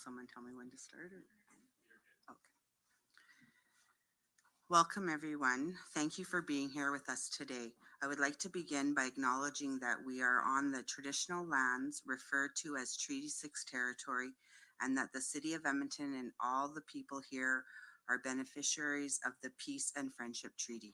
someone tell me when to start? Okay. Welcome, everyone. Thank you for being here with us today. I would like to begin by acknowledging that we are on the traditional lands referred to as Treaty 6 territory, and that the City of Edmonton and all the people here are beneficiaries of the Peace and Friendship Treaty.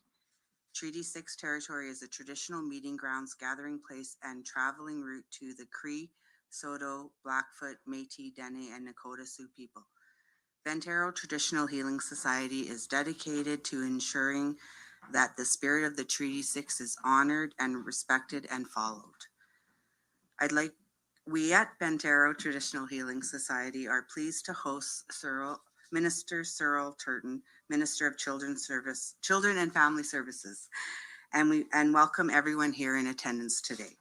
Treaty 6 territory is a traditional meeting grounds, gathering place, and traveling route to the Cree, Saulteaux, Blackfoot, Métis, Dene, and Nakota Sioux people. Bentero Traditional Healing Society is dedicated to ensuring that the spirit of the Treaty 6 is honored and respected and followed. We at Bentero Traditional Healing Society are pleased to host Minister Searle Turton, Minister of Children and Family Services, and welcome everyone here in attendance today.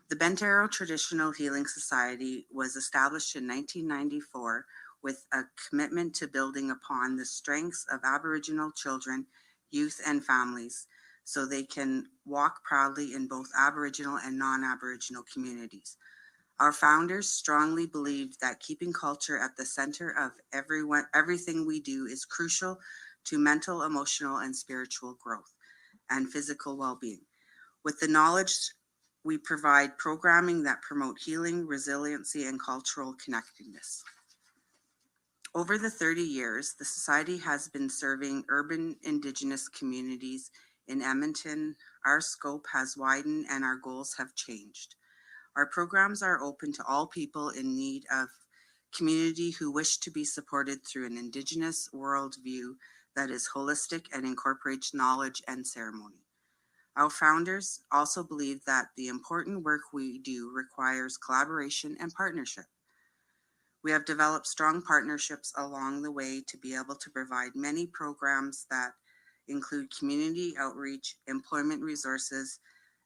The Bentero Traditional Healing Society was established in 1994 with a commitment to building upon the strengths of Aboriginal children, youth, and families so they can walk proudly in both Aboriginal and non-Aboriginal communities. Our founders strongly believed that keeping culture at the center of everything we do is crucial to mental, emotional, and spiritual growth and physical well-being. With the knowledge, we provide programming that promote healing, resiliency, and cultural connectedness. Over the 30 years, the Society has been serving urban Indigenous communities in Edmonton. Our scope has widened and our goals have changed. Our programs are open to all people in need of community who wish to be supported through an Indigenous worldview that is holistic and incorporates knowledge and ceremony. Our founders also believe that the important work we do requires collaboration and partnership. We have developed strong partnerships along the way to be able to provide many programs that include community outreach, employment resources,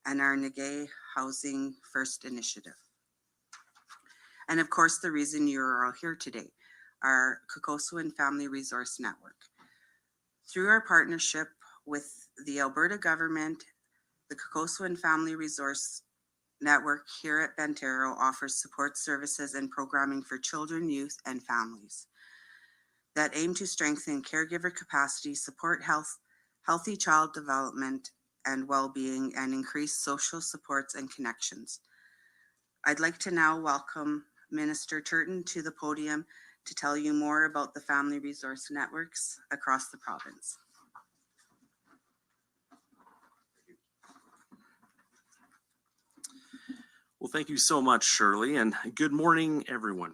and our Nagay Housing First initiative. And of course, the reason you're all here today, our Kokosowin Family Resource Network. Through our partnership with the Alberta government, the Kokosowin Family Resource Network here at Bentero offers support services and programming for children, youth, and families that aim to strengthen caregiver capacity, support healthy child development and well-being, and increase social supports and connections. I'd like to now welcome Minister Turton to the podium to tell you more about the family resource networks across the province. Well, thank you so much, Shirley, and good morning, everyone.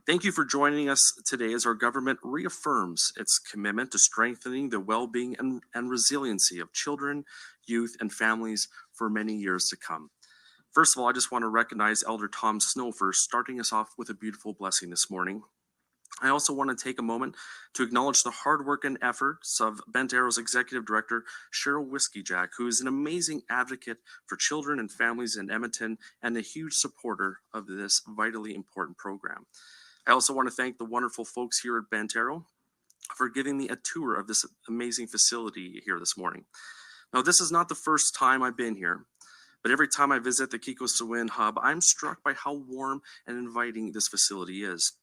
Thank you for joining us today as our government reaffirms its commitment to strengthening the well-being and resiliency of children, youth, and families for many years to come. First of all, I just want to recognize Elder Tom Snow for starting us off with a beautiful blessing this morning. I also want to take a moment to acknowledge the hard work and efforts of Bentero's Executive Director, Searle Whiskey-Jack, who is an amazing advocate for children and families in Edmonton and a huge supporter of this vitally important program. I also want to thank the wonderful folks here at Bentero for giving me a tour of this amazing facility here this morning. Now, this is not the first time I've been here, but every time I visit the Kokosowin Hub, I'm struck by how warm and inviting this facility is.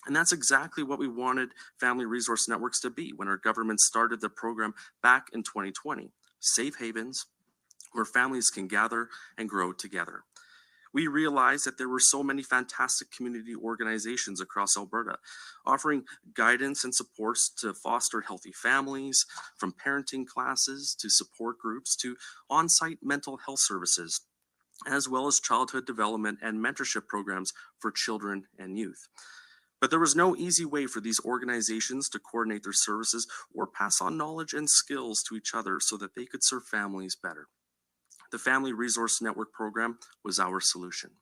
And that's exactly what we wanted Family Resource Networks to be when our government started the program back in 2020. Safe havens where families can gather and grow together. We realized that there were so many fantastic community organizations across Alberta offering guidance and supports to foster healthy families, from parenting classes to support groups to on-site mental health services, as well as childhood development and mentorship programs for children and youth. But there was no easy way for these organizations to coordinate their services or pass on knowledge and skills to each other so that they could serve families better. The Family Resource Network program was our solution,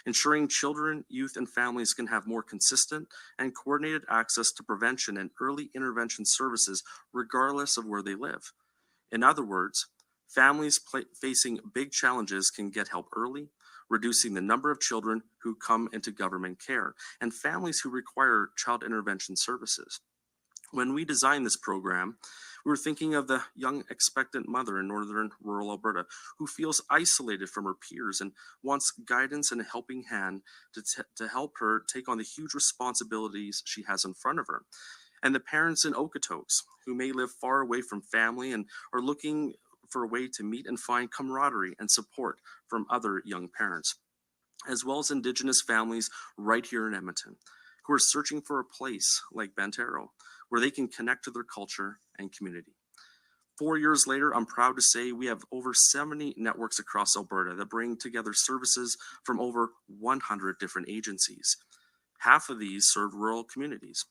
ensuring children, youth, and families can have more consistent and coordinated access to prevention and early intervention services regardless of where they live. In other words, families facing big challenges can get help early, reducing the number of children who come into government care, and families who require child intervention services. When we designed this program, We're thinking of the young expectant mother in northern rural Alberta who feels isolated from her peers and wants guidance and a helping hand to help her take on the huge responsibilities she has in front of her. And the parents in Okotoks who may live far away from family and are looking for a way to meet and find camaraderie and support from other young parents, as well as Indigenous families right here in Edmonton who are searching for a place like Bantaro where they can connect to their culture and community. 4 years later, I'm proud to say we have over 70 networks across Alberta that bring together services from over 100 different agencies. Half of these serve rural communities,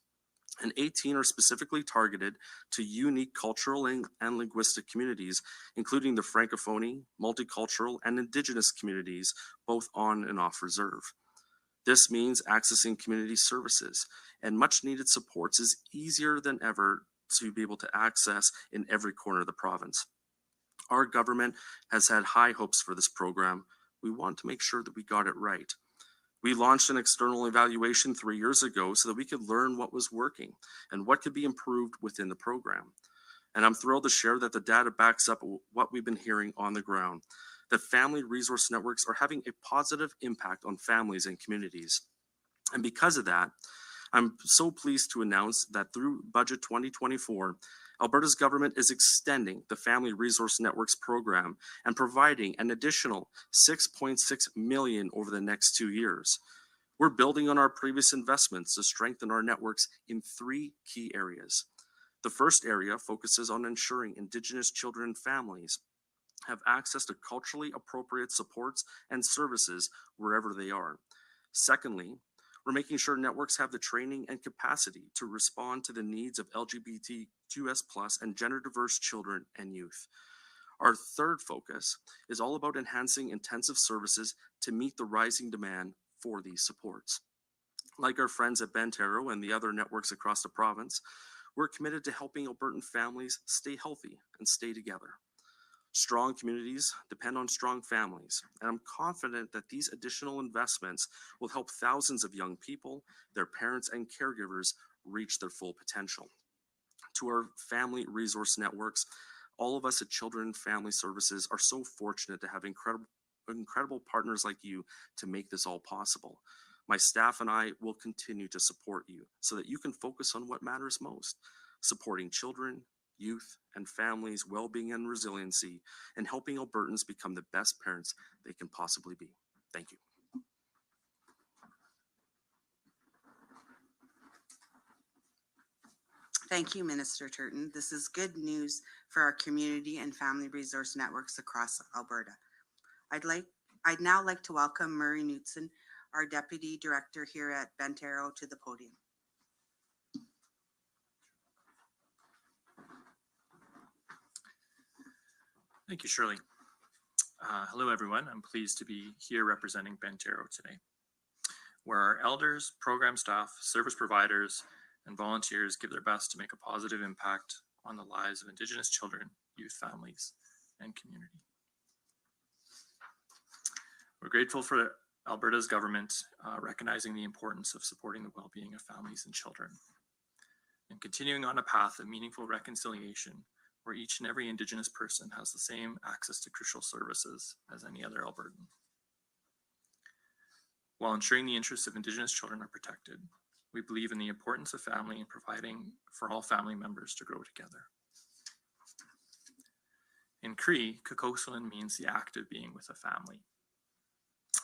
and 18 are specifically targeted to unique cultural and linguistic communities, including the Francophone, multicultural, and Indigenous communities, both on and off reserve. This means accessing community services and much needed supports is easier than ever to be able to access in every corner of the province. Our government has had high hopes for this program. We want to make sure that we got it right. We launched an external evaluation 3 years ago so that we could learn what was working and what could be improved within the program. And I'm thrilled to share that the data backs up what we've been hearing on the ground, that family resource networks are having a positive impact on families and communities. And because of that, I'm so pleased to announce that through Budget 2024, Alberta's government is extending the Family Resource Networks program and providing an additional $6.6 million over the next 2 years. We're building on our previous investments to strengthen our networks in 3 key areas. The first area focuses on ensuring Indigenous children and families have access to culturally appropriate supports and services wherever they are. Secondly, we're making sure networks have the training and capacity to respond to the needs of LGBTQS+ and gender diverse children and youth. Our third focus is all about enhancing intensive services to meet the rising demand for these supports. Like our friends at Bantaro and the other networks across the province, we're committed to helping Albertan families stay healthy and stay together. Strong communities depend on strong families, and I'm confident that these additional investments will help thousands of young people, their parents, and caregivers reach their full potential. To our family resource networks, all of us at Children and Family Services are so fortunate to have incredible partners like you to make this all possible. My staff and I will continue to support you so that you can focus on what matters most, supporting children, youth, and families' well-being and resiliency, and helping Albertans become the best parents they can possibly be. Thank you. Thank you, Minister Turton. This is good news for our community and family resource networks across Alberta. I'd now like to welcome Murray Knutson, our Deputy Director here at Bantaro, to the podium. Thank you, Shirley. Hello, everyone. I'm pleased to be here representing Bantaro today, where our elders, program staff, service providers, and volunteers give their best to make a positive impact on the lives of Indigenous children, youth, families, and community. We're grateful for Alberta's government recognizing the importance of supporting the well-being of families and children, and continuing on a path of meaningful reconciliation where each and every Indigenous person has the same access to crucial services as any other Albertan, while ensuring the interests of Indigenous children are protected. We believe in the importance of family and providing for all family members to grow together. In Cree, Kokoswin means the act of being with a family.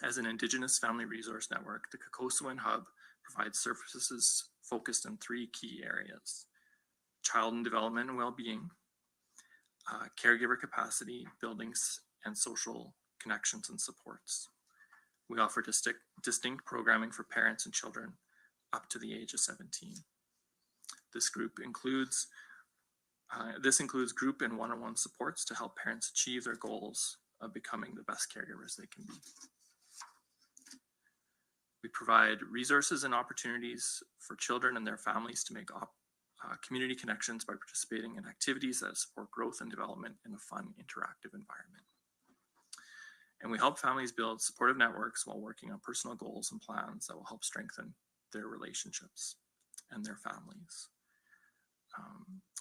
As an Indigenous family resource network, the Kokoswin Hub provides services focused on 3 key areas: child and development and well-being, caregiver capacity, buildings, and social connections and supports. We offer distinct programming for parents and children up to the age of 17. This includes group and one-on-one supports to help parents achieve their goals of becoming the best caregivers they can be. We provide resources and opportunities for children and their families to make community connections by participating in activities that support growth and development in a fun, interactive environment. And we help families build supportive networks while working on personal goals and plans that will help strengthen their relationships and their families.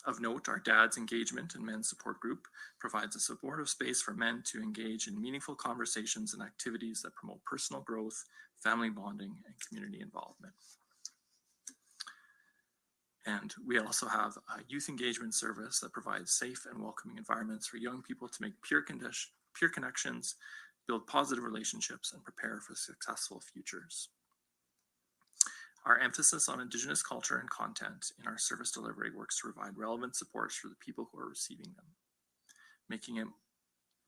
Of note, our Dad's Engagement and Men's Support Group provides a supportive space for men to engage in meaningful conversations and activities that promote personal growth, family bonding, and community involvement. And we also have a youth engagement service that provides safe and welcoming environments for young people to make peer connections, build positive relationships, and prepare for successful futures. Our emphasis on Indigenous culture and content in our service delivery works to provide relevant supports for the people who are receiving them, making it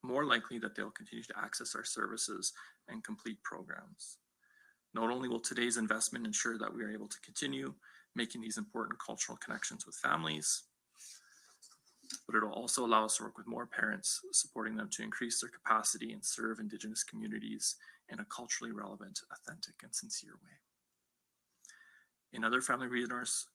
more likely that they'll continue to access our services and complete programs. Not only will today's investment ensure that we are able to continue making these important cultural connections with families, but it'll also allow us to work with more parents, supporting them to increase their capacity and serve Indigenous communities in a culturally relevant, authentic, and sincere way. In other family resource,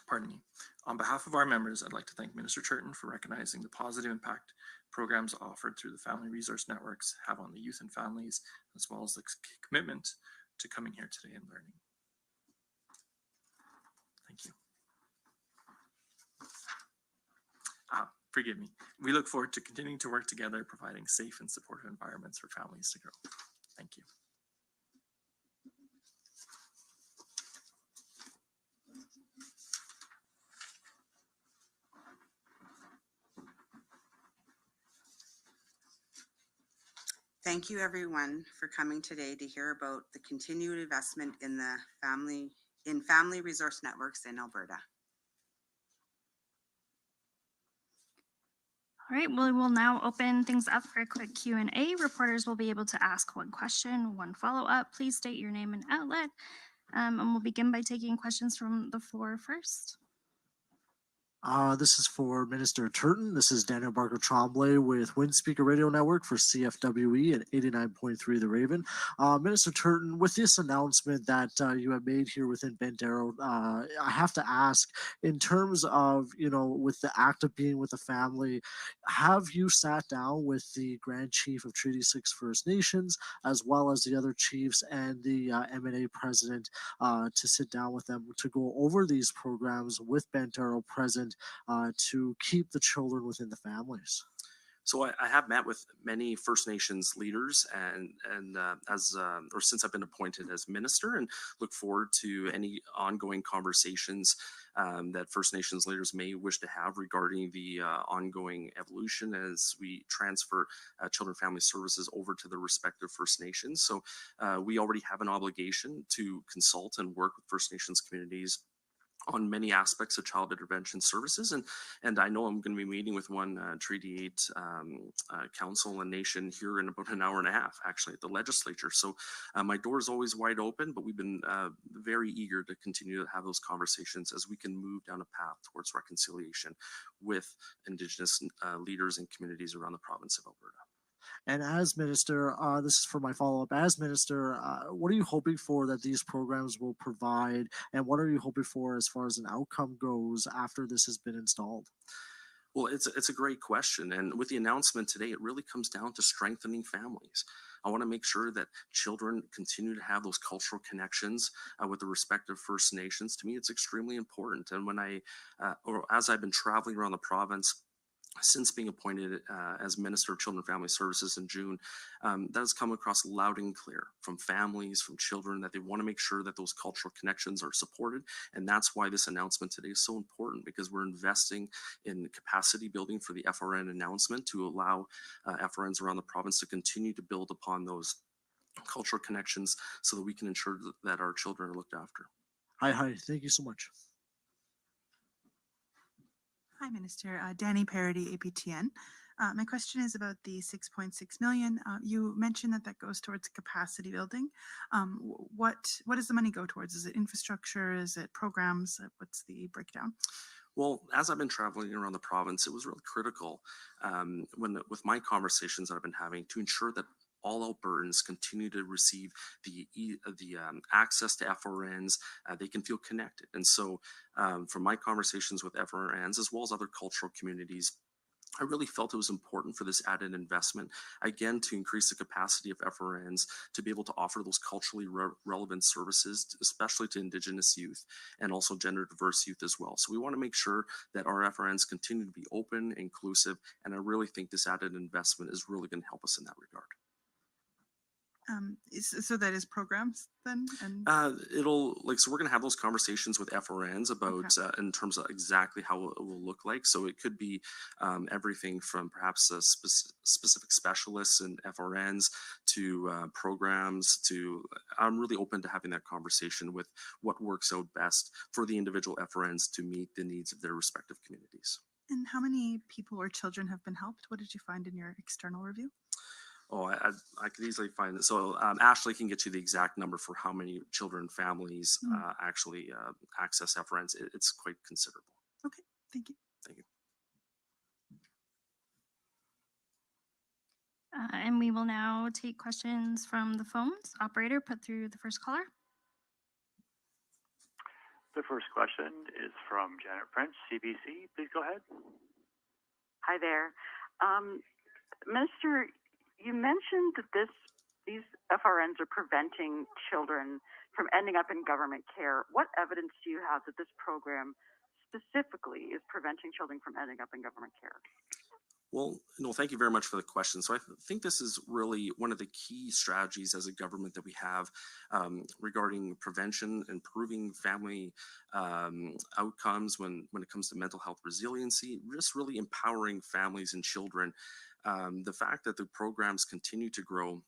pardon me, on behalf of our members, I'd like to thank Minister Turton for recognizing the positive impact programs offered through the family resource networks have on the youth and families, as well as the commitment to coming here today and learning. Thank you. Forgive me. We look forward to continuing to work together, providing safe and supportive environments for families to grow. Thank you. Thank you everyone for coming today to hear about the continued investment in the family resource networks in Alberta. All right, well, we'll now open things up for a quick Q&A. Reporters will be able to ask one question, one follow-up. Please state your name and outlet. And we'll begin by taking questions from the floor first. This is for Minister Turton. This is Daniel Barker Tremblay with Wind Speaker Radio Network for CFWE at 89.3 The Raven. Minister Turton, with this announcement that you have made here within Bendaro, I have to ask, in terms of, with the act of being with the family, have you sat down with the Grand Chief of Treaty 6 First Nations, as well as the other chiefs and the M&A president, to sit down with them to go over these programs with Bendaro present, to keep the children within the families? So I have met with many First Nations leaders and since I've been appointed as minister, and look forward to any ongoing conversations that First Nations leaders may wish to have regarding the ongoing evolution as we transfer children and family services over to the respective First Nations. So we already have an obligation to consult and work with First Nations communities on many aspects of child intervention services. And I know I'm going to be meeting with one Treaty 8 council and nation here in about an hour and a half, actually, at the legislature. So my door is always wide open, but we've been very eager to continue to have those conversations as we can move down a path towards reconciliation with Indigenous leaders and communities around the province of Alberta. And as minister, this is for my follow-up. As minister, what are you hoping for that these programs will provide, and what are you hoping for as far as an outcome goes after this has been installed? Well, it's a great question. And with the announcement today, it really comes down to strengthening families. I want to make sure that children continue to have those cultural connections with the respective First Nations. To me, it's extremely important. And as I've been traveling around the province, since being appointed as Minister of Children and Family Services in June, that has come across loud and clear from families, from children, that they want to make sure that those cultural connections are supported. And that's why this announcement today is so important, because we're investing in capacity building for the FRN announcement to allow FRNs around the province to continue to build upon those cultural connections so that we can ensure that our children are looked after. Hi, thank you so much. Hi, Minister. Danny Parody, APTN. My question is about the 6.6 million. You mentioned that goes towards capacity building. What does the money go towards? Is it infrastructure? Is it programs? What's the breakdown? Well, as I've been traveling around the province, it was really critical with my conversations that I've been having to ensure that all Albertans continue to receive the access to FRNs. They can feel connected. And so from my conversations with FRNs, as well as other cultural communities, I really felt it was important for this added investment, again, to increase the capacity of FRNs to be able to offer those culturally relevant services, especially to Indigenous youth and also gender diverse youth as well. So we want to make sure that our FRNs continue to be open, inclusive, and I really think this added investment is really going to help us in that regard. So that is programs then? And So we're going to have those conversations with FRNs about in terms of exactly how it will look like. So it could be everything from perhaps specific specialists and FRNs to programs to, I'm really open to having that conversation with what works out best for the individual FRNs to meet the needs of their respective communities. and how many people or children have been helped? What did you find in your external review? Oh, I could easily find it. So Ashley can get you the exact number for how many children and families actually access FRNs. It's quite considerable. Okay, thank you. Thank you. And we will now take questions from the phones. Operator, put through the first caller. The first question is from Janet Prince, CBC. Please go ahead. Hi there. Minister, you mentioned that these FRNs are preventing children from ending up in government care. What evidence do you have that this program specifically is preventing children from ending up in government care? Well, no, thank you very much for the question. So I think this is really one of the key strategies as a government that we have regarding prevention, improving family outcomes when it comes to mental health resiliency, just really empowering families and children. The fact that the programs continue to grow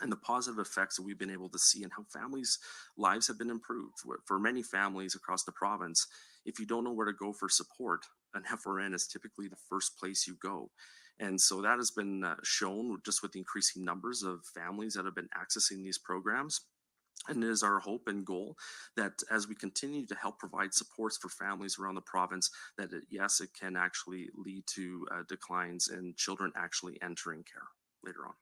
and the positive effects that we've been able to see and how families' lives have been improved. For many families across the province, if you don't know where to go for support, an FRN is typically the first place you go. And so that has been shown just with the increasing numbers of families that have been accessing these programs. And it is our hope and goal that as we continue to help provide supports for families around the province, that yes, it can actually lead to declines in children actually entering care later on.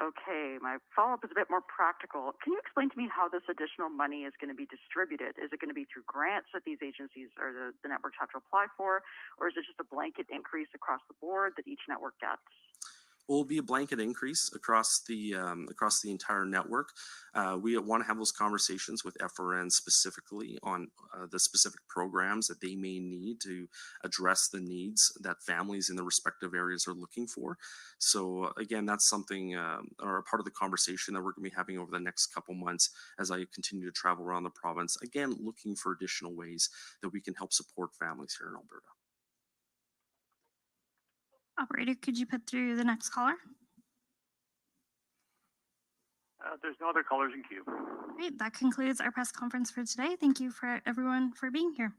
Okay, my follow-up is a bit more practical. Can you explain to me how this additional money is going to be distributed? Is it going to be through grants that these agencies or the networks have to apply for, or is it just a blanket increase across the board that each network gets? Will be a blanket increase across the entire network. We want to have those conversations with FRN specifically on the specific programs that they may need to address the needs that families in the respective areas are looking for. So again, that's something or a part of the conversation that we're going to be having over the next couple months as I continue to travel around the province. Again, looking for additional ways that we can help support families here in Alberta. Operator, could you put through the next caller? There's no other callers in queue. Great, that concludes our press conference for today. Thank you for everyone for being here.